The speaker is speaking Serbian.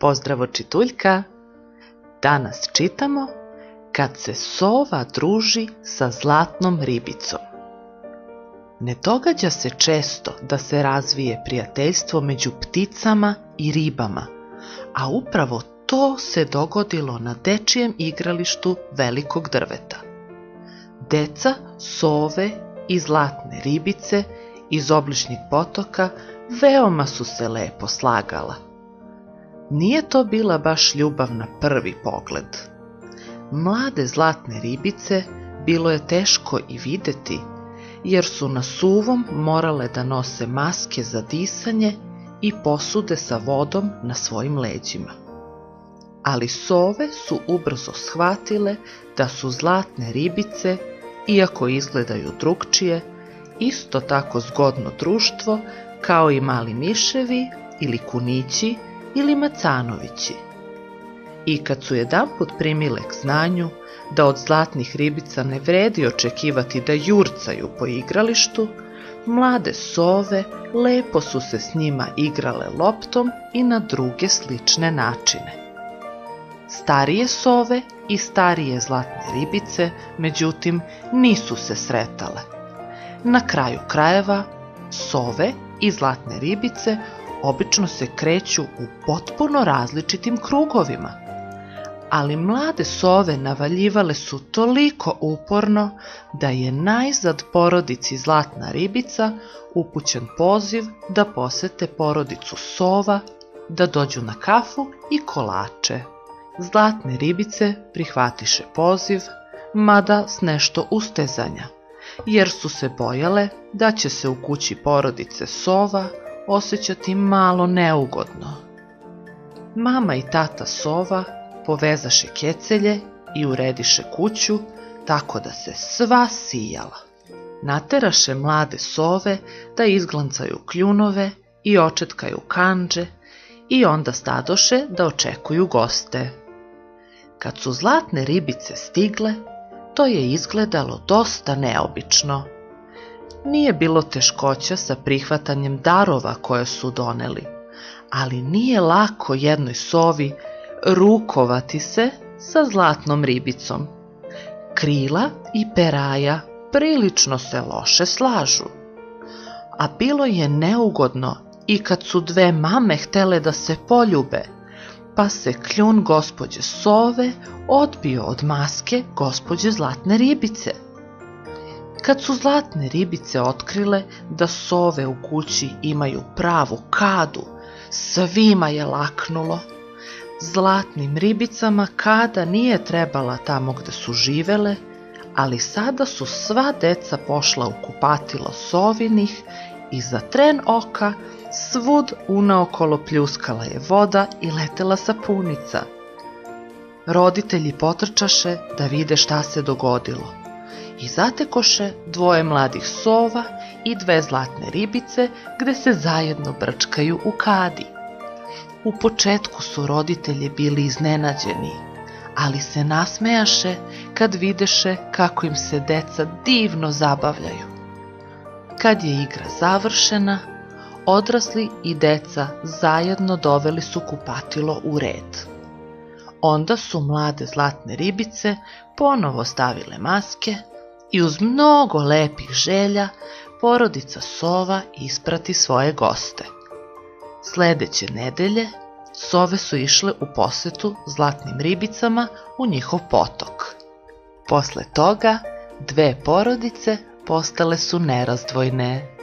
Pozdravo čituljka! Danas čitamo Kad se sova druži sa zlatnom ribicom. Ne događa se često da se razvije prijateljstvo među pticama i ribama, a upravo to se dogodilo na dečijem igralištu velikog drveta. Deca, sove i zlatne ribice iz obližnjeg potoka veoma su se lepo slagala. Nije to bila baš ljubav na prvi pogled. Mlade zlatne ribice bilo je teško i videti, jer su na suvom morale da nose maske za disanje i posude sa vodom na svojim leđima. Ali sove su ubrzo shvatile da su zlatne ribice, iako izgledaju drukčije, isto tako zgodno društvo kao i mali miševi ili kunići ili macanovići. I kad su jedanput primile k znanju da od zlatnih ribica ne vredi očekivati da jurcaju po igralištu, mlade sove lepo su se s njima igrale loptom i na druge slične načine. Starije sove i starije zlatne ribice, međutim, nisu se sretale. Na kraju krajeva, sove i zlatne ribice obično se kreću u potpuno različitim krugovima. Ali mlade sove navaljivale su toliko uporno da je najzad porodici zlatna ribica upućen poziv da posete porodicu sova, da dođu na kafu i kolače. Zlatne ribice prihvatiše poziv, mada s nešto ustezanja, jer su se bojale da će se u kući porodice sova osjećati malo neugodno. Mama i tata sova povezaše kecelje i urediše kuću tako da se sva sijala. Nateraše mlade sove da izglancaju kljunove i očetkaju kandže i onda stadoše da očekuju goste. Kad su zlatne ribice stigle, to je izgledalo dosta neobično. Nije bilo teškoća sa prihvatanjem darova koje su doneli, ali nije lako jednoj sovi rukovati se sa zlatnom ribicom. Krila i peraja prilično se loše slažu, a bilo je neugodno i kad su dve mame htele da se poljube, pa se kljun gospođe sove odbio od maske gospođe zlatne ribice. Kad su zlatne ribice otkrile da sove u kući imaju pravu kadu, svima je laknulo. Zlatnim ribicama kada nije trebala tamo gde su živele, ali sada su sva deca pošla u kupatilo sovinih i za tren oka svud unaokolo pljuskala je voda i letela sapunica. Roditelji potrčaše da vide šta se dogodilo i zatekoše dvoje mladih sova i dve zlatne ribice gde se zajedno brčkaju u kadi. U početku su roditelji bili iznenađeni, ali se nasmejaše kad videše kako im se deca divno zabavljaju. Kad je igra završena, odrasli i deca zajedno doveli su kupatilo u red. Onda su mlade zlatne ribice ponovo stavile maske i uz mnogo lepih želja porodica sova isprati svoje goste. Sledeće nedelje sove su išle u posetu zlatnim ribicama u njihov potok. Posle toga dve porodice postale su nerazdvojne.